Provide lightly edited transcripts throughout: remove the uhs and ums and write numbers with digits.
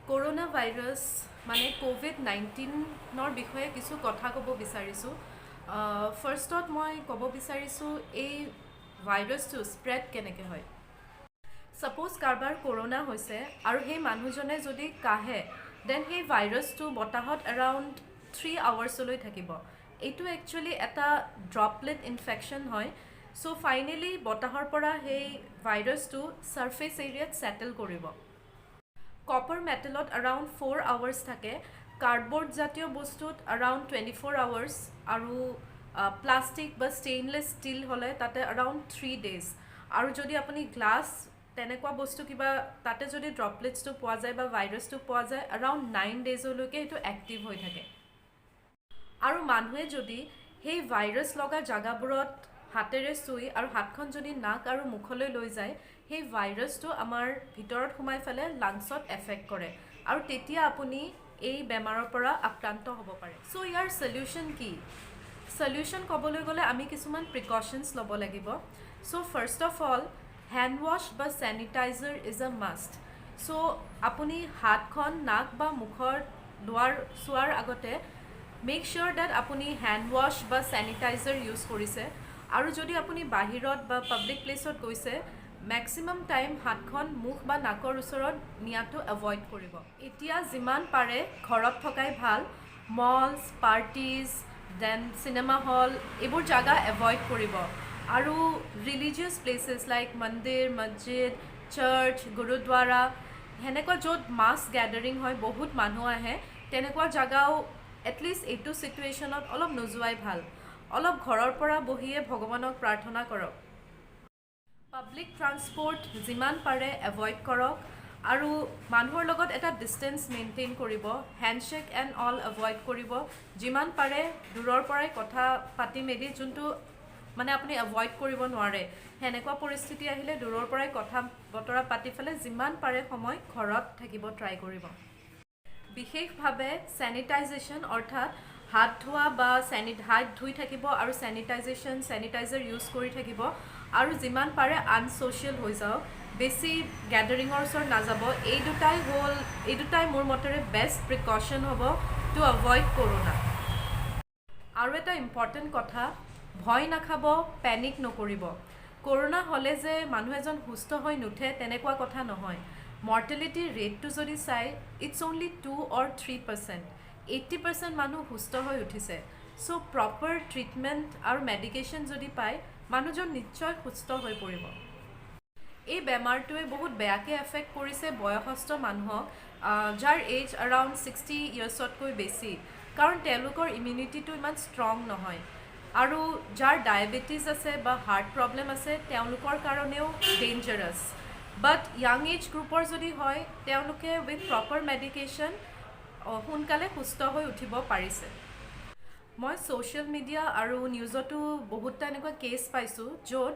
Corona virus মানে কোভিড-19ৰ বিষয়ে কিছু কথা ক'ব বিচাৰিছোঁ। ফাৰ্ষ্টত মই ক'ব বিচাৰিছোঁ এই ভাইৰাছটো স্প্ৰেড কেনেকৈ হয়। ছাপ'জ কাৰোবাৰ কৰোনা হৈছে আৰু সেই মানুহজনে যদি কাহে দেন সেই ভাইৰাছটো বতাহত এৰাউণ্ড 3 আৱাৰ্ছলৈ থাকিব। এইটো একচুৱেলি এটা ড্ৰপলেট ইনফেকশ্যন হয়। চ' ফাইনেলি বতাহৰ পৰা সেই ভাইৰাছটো ছাৰ্ফেচ এৰিয়াত ছেটেল কৰিব। কপাৰ মেটেলত এৰাউণ্ড 4 আৱাৰ্ছ থাকে, কাৰ্ডবৰ্ড জাতীয় বস্তুত এৰাউণ্ড 24 আৱাৰ্ছ আৰু প্লাষ্টিক বা ষ্টেইনলেছ ষ্টীল হ'লে তাতে এৰাউণ্ড 3 ডেইজ। আৰু যদি আপুনি গ্লাছ তেনেকুৱা বস্তু কিবা তাতে যদি ড্ৰপলেটছটো পোৱা যায় বা ভাইৰাছটো পোৱা যায় এৰাউণ্ড 9 ডেইজলৈকে সেইটো এক্টিভ হৈ থাকে। আৰু মানুহে যদি সেই ভাইৰাছ লগা জেগাবোৰত হাতেৰে চুই আৰু হাতখন যদি নাক আৰু মুখলৈ লৈ যায় সেই ভাইৰাছটো আমাৰ ভিতৰত সোমাই পেলাই লাংছত এফেক্ট কৰে আৰু তেতিয়া আপুনি এই বেমাৰৰ পৰা আক্ৰান্ত হ'ব পাৰে। চ' ইয়াৰ চলিউশ্যন কি? চলিউশ্যন ক'বলৈ গ'লে আমি কিছুমান প্ৰিকশ্যনছ ল'ব লাগিব। So' first of all hand wash বা sanitiser is a must. So' আপুনি হাতখন নাক বা মুখৰ চোৱাৰ আগতে মেক চিয়'ৰ ডেট আপুনি হেণ্ড ৱাছ বা চেনিটাইজাৰ ইউজ কৰিছে। আৰু যদি আপুনি বাহিৰত বা পাব্লিক প্লেচত গৈছে মেক্সিমাম টাইম হাতখন মুখ বা নাকৰ ওচৰত নিয়াটো এভইড কৰিব। এতিয়া যিমান পাৰে ঘৰত থকাই ভাল। Malls, parties, then cinema hall এইবোৰ জেগা এভইড কৰিব। আৰু ৰিলিজিয়াছ প্লেচেছ লাইক মন্দিৰ, মছজিদ, চাৰ্চ, গুৰুদ্বাৰা সেনেকুৱা য'ত মাছ গেডাৰিং হয়, বহুত মানুহ আহে, তেনেকুৱা জেগাও এটলিষ্ট এইটো ছিটুৱেশ্যনত অলপ নোযোৱাই ভাল। অলপ ঘৰৰ পৰা বহিয়ে ভগৱানক প্ৰাৰ্থনা কৰক। পাব্লিক ট্ৰান্সপৰ্ট যিমান পাৰে এভইড কৰক আৰু মানুহৰ লগত এটা ডিষ্টেঞ্চ মেইনটেইন কৰিব। হেণ্ডশ্বেক এণ্ড অল এভইড কৰিব। যিমান পাৰে দূৰৰ পৰাই কথা পাতি মেলি যোনটো মানে আপুনি এভইড কৰিব নোৱাৰে সেনেকুৱা পৰিস্থিতি আহিলে দূৰৰ পৰাই কথা বতৰা পাতি পেলাই যিমান পাৰে সময় ঘৰত থাকিব ট্ৰাই কৰিব। বিশেষভাৱে চেনিটাইজেশ্যন অৰ্থাৎ হাত ধোৱা বা হাত ধুই থাকিব আৰু চেনিটাইজাৰ ইউজ কৰি থাকিব আৰু যিমান পাৰে আনছ'চিয়েল হৈ যাওক, বেছি গেডাৰিঙৰ ওচৰত নাযাব। এই দুটাই মোৰ মতেৰে বেষ্ট প্ৰিকশ্যন হ'ব টু এভইড কৰোনা। আৰু এটা ইম্পৰ্টেণ্ট কথা, ভয় নাখাব, পেনিক নকৰিব। কৰোনা হ'লে যে মানুহ এজন সুস্থ হৈ নুঠে তেনেকুৱা কথা নহয়। মৰ্টেলিটি ৰেটটো যদি চাই ইটছ অনলি 2 or 3%। 80% মানুহ সুস্থ হৈ উঠিছে। চ' প্ৰপাৰ ট্ৰিটমেণ্ট আৰু মেডিকেশ্যন যদি পায় মানুহজন নিশ্চয় সুস্থ হৈ পৰিব। এই বেমাৰটোৱে বহুত বেয়াকৈ এফেক্ট কৰিছে বয়সস্থ মানুহক, যাৰ এজ এৰাউণ্ড 60 ইয়াৰ্ছতকৈ বেছি, কাৰণ তেওঁলোকৰ ইমিউনিটিটো ইমান ষ্ট্ৰং নহয়। আৰু যাৰ ডায়েবেটিছ আছে বা হাৰ্ট প্ৰব্লেম আছে তেওঁলোকৰ কাৰণেও ডেঞ্জাৰাছ। বাট য়াং এজ গ্ৰুপৰ যদি হয় তেওঁলোকে উইথ প্ৰপাৰ মেডিকেশ্যন সোনকালে সুস্থ হৈ উঠিব পাৰিছে। মই ছ'চিয়েল মিডিয়া আৰু নিউজতো বহুতটা এনেকুৱা কেছ পাইছোঁ য'ত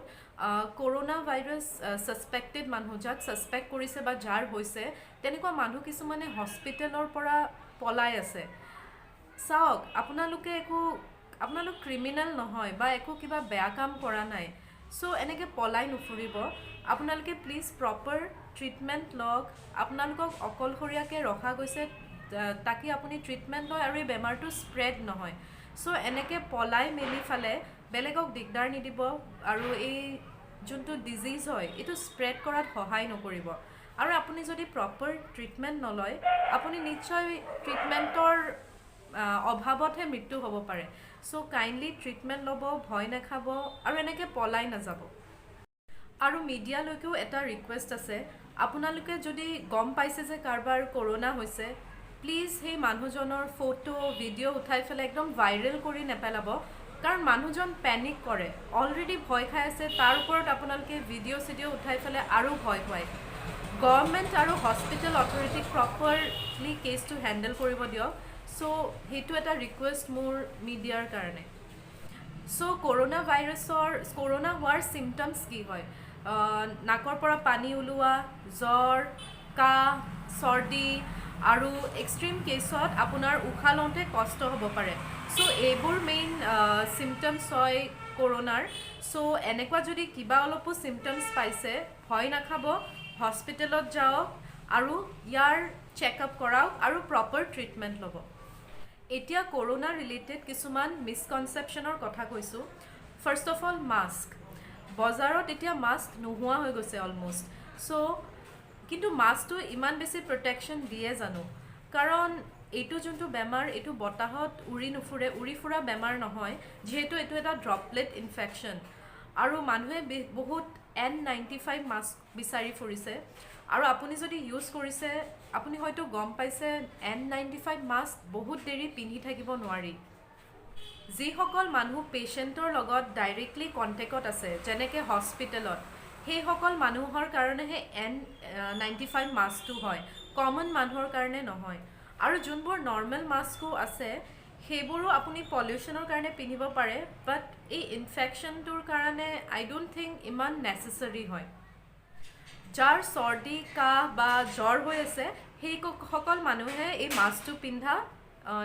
কৰোনা ভাইৰাছ ছাছপেক্টেড মানুহ, যাক ছাছপেক্ট কৰিছে বা যাৰ হৈছে তেনেকুৱা মানুহ কিছুমানে হস্পিটেলৰ পৰা পলাই আছে। চাওক, আপোনালোক ক্ৰিমিনেল নহয় বা একো কিবা বেয়া কাম কৰা নাই। চ' এনেকৈ পলাই নুফুৰিব। আপোনালোকে প্লিজ প্ৰপাৰ ট্ৰিটমেণ্ট লওক। আপোনালোকক অকলশৰীয়াকৈ ৰখা গৈছে তাকে আপুনি ট্ৰিটমেণ্ট লয় আৰু এই বেমাৰটো স্প্ৰেড নহয়। চ' এনেকৈ পলাই মেলি ফালে বেলেগক দিগদাৰ নিদিব আৰু এই যোনটো ডিজিজ হয় এইটো স্প্ৰেড কৰাত সহায় নকৰিব। আৰু আপুনি যদি প্ৰপাৰ ট্ৰিটমেণ্ট নলয় আপুনি নিশ্চয় ট্ৰিটমেণ্টৰ অভাৱতহে মৃত্যু হ'ব পাৰে। চ' কাইণ্ডলি ট্ৰিটমেণ্ট ল'ব, ভয় নাখাব আৰু এনেকৈ পলাই নাযাব। আৰু মিডিয়ালৈকেও এটা ৰিকুৱেষ্ট আছে, আপোনালোকে যদি গম পাইছে যে কাৰোবাৰ কৰোনা হৈছে প্লিজ সেই মানুহজনৰ ফটো ভিডিঅ' উঠাই পেলাই একদম ভাইৰেল কৰি নেপেলাব, কাৰণ মানুহজন পেনিক কৰে, অলৰেডি ভয় খাই আছে, তাৰ ওপৰত আপোনালোকে ভিডিঅ' উঠাই পেলাই আৰু ভয় খুৱায়। গভৰ্ণমেণ্ট আৰু হস্পিটেল অথৰিটিক প্ৰপাৰলি কেছটো হেণ্ডেল কৰিব দিয়ক। চ' সেইটো এটা ৰিকুৱেষ্ট মোৰ মিডিয়াৰ কাৰণে। চ' কৰোনা হোৱাৰ চিমটমছ কি হয়? নাকৰ পৰা পানী ওলোৱা, জ্বৰ, কাহ, চৰ্দি আৰু এক্সট্ৰিম কেছত আপোনাৰ উশাহ লওঁতে কষ্ট হ'ব পাৰে। চ' এইবোৰ মেইন চিমটমছ হয় কৰোনাৰ। চ' এনেকুৱা যদি কিবা অলপো চিমটমছ পাইছে ভয় নাখাব, হস্পিটেলত যাওক আৰু ইয়াৰ চেকআপ কৰাওক আৰু প্ৰপাৰ ট্ৰিটমেণ্ট ল'ব। এতিয়া কৰোনা ৰিলেটেড কিছুমান মিছকনচেপশ্যনৰ কথা কৈছোঁ। First of all mask. বজাৰত এতিয়া মাস্ক নোহোৱা হৈ গৈছে অলমষ্ট। কিন্তু মাস্কটো ইমান বেছি প্ৰটেকশ্যন দিয়ে জানো? কাৰণ এইটো যোনটো বেমাৰ এইটো বতাহত উৰি ফুৰা বেমাৰ নহয়, যিহেতু এইটো এটা ড্ৰপলেট ইনফেকশ্যন। আৰু মানুহে বহুত N95 মাস্ক বিচাৰি ফুৰিছে। আৰু আপুনি যদি ইউজ কৰিছে আপুনি হয়তো গম পাইছে N95 মাস্ক বহুত দেৰি পিন্ধি থাকিব নোৱাৰি। যিসকল মানুহ পেচেণ্টৰ লগত ডাইৰেক্টলি কণ্টেক্টত আছে, যেনেকৈ হস্পিটেলত, সেইসকল মানুহৰ কাৰণেহে N95 মাস্কটো হয়, কমন মানুহৰ কাৰণে নহয়। আৰু যোনবোৰ নৰ্মেল মাস্কো আছে সেইবোৰো আপুনি পলিউশ্যনৰ কাৰণে পিন্ধিব পাৰে, বাট এই ইনফেকশ্যনটোৰ কাৰণে আই ডোণ্ট থিংক ইমান নেচেচাৰী হয়। যাৰ চৰ্দি কাহ বা জ্বৰ হৈ আছে সেইসকল মানুহে এই মাস্কটো পিন্ধা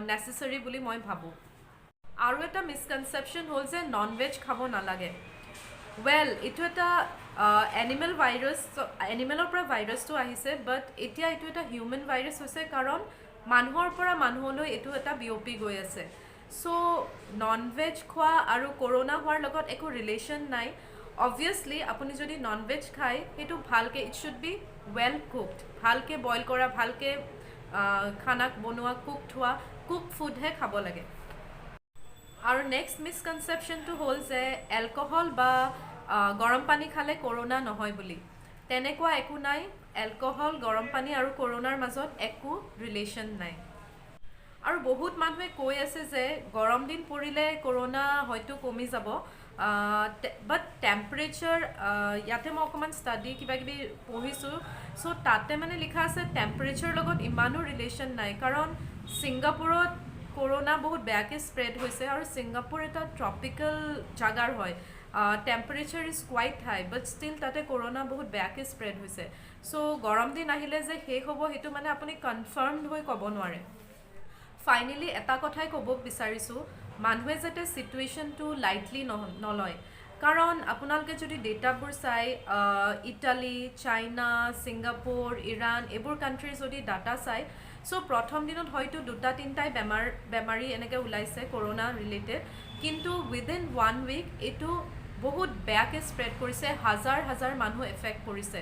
নেচেচাৰী বুলি মই ভাবোঁ। আৰু এটা মিছকনচেপশ্যন হ'ল যে নন ভেজ খাব নালাগে। এইটো এটা এনিমেলৰ পৰা ভাইৰাছটো আহিছে, বাট এতিয়া এইটো এটা হিউমেন ভাইৰাছ হৈছে, কাৰণ মানুহৰ পৰা মানুহলৈ এইটো এটা বিয়পি গৈ আছে। নন ভেজ খোৱা আৰু কৰোণা হোৱাৰ লগত একো ৰিলেশ্যন নাই। অবভিয়াছলি আপুনি যদি নন ভেজ খায় সেইটো ভালকৈ, it should be well cooked, ভালকৈ বইল কৰা, ভালকৈ খানা বনোৱা, কুক ফুডহে খাব লাগে। আৰু নেক্সট মিছকনচেপশ্যনটো হ'ল যে এলকহল বা গৰম পানী খালে কৰোণা নহয় বুলি। তেনেকুৱা একো নাই। এলকহল, গৰম পানী আৰু কৰোণাৰ মাজত একো ৰিলেশ্যন নাই। আৰু বহুত মানুহে কৈ আছে যে গৰম দিন পৰিলে কৰোণা হয়তো কমি যাব, বাট টেম্পাৰেচাৰ, ইয়াতে মই অকণমান ষ্টাডি কিবাকিবি পঢ়িছোঁ, তাতে মানে লিখা আছে টেম্পাৰেচাৰ লগত ইমানো ৰিলেশ্যন নাই। কাৰণ ছিংগাপুৰত কৰোণা বহুত বেয়াকৈ স্প্ৰেড হৈছে, আৰু ছিংগাপুৰ এটা ট্ৰপিকেল জাগাৰ হয়, temperature is quite high, but still তাতে কৰোণা বহুত বেয়াকৈ স্প্ৰেড হৈছে। গৰম দিন আহিলে যে শেষ হ'ব সেইটো মানে আপুনি কনফাৰ্মড হৈ ক'ব নোৱাৰে। ফাইনেলি এটা কথাই ক'ব বিচাৰিছোঁ, মানুহে যাতে ছিটুৱেশ্যনটো লাইটলি নলয়। কাৰণ আপোনালোকে যদি ডেটাবোৰ চাই, ইটালী, চাইনা, ছিংগাপুৰ, ইৰাণ, এইবোৰ কাণ্ট্ৰিৰ যদি ডাটা চাই, প্ৰথম দিনত হয়তো 2-3টাই বেমাৰী এনেকৈ ওলাইছে কৰোণা ৰিলেটেড, কিন্তু উইদিন 1 উইক এইটো বহুত বেয়াকৈ স্প্ৰেড কৰিছে, হাজাৰ মানুহ এফেক্ট কৰিছে।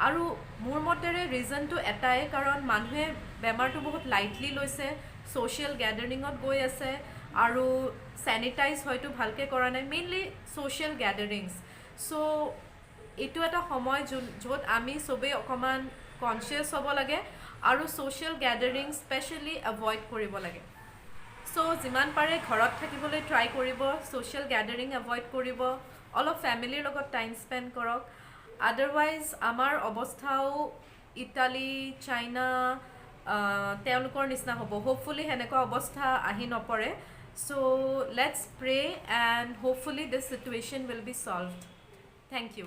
আৰু মোৰ মতেৰে ৰিজনটো এটাই, কাৰণ মানুহে বেমাৰটো বহুত লাইটলি লৈছে, ছ'চিয়েল গেডাৰিঙত গৈ আছে, আৰু চেনিটাইজ হয়তো ভালকৈ কৰা নাই, মেইনলি ছ'চিয়েল গেডাৰিংছ। এইটো এটা সময় য'ত আমি চবেই অকণমান কনচিয়াছ হ'ব লাগে আৰু ছ'চিয়েল গেডাৰিং স্পেচিয়েলি এভইড কৰিব লাগে। যিমান পাৰে ঘৰত থাকিবলৈ ট্ৰাই কৰিব, ছ'চিয়েল গেডাৰিং এভইড কৰিব, অলপ ফেমিলিৰ লগত টাইম স্পেণ্ড কৰক। আদাৰৱাইজ আমাৰ অৱস্থাও ইটালী, চাইনা তেওঁলোকৰ নিচিনা হ'ব। হোপফুলি সেনেকুৱা অৱস্থা আহি নপৰে। Let's pray and hopefully this situation will be solved. Thank U.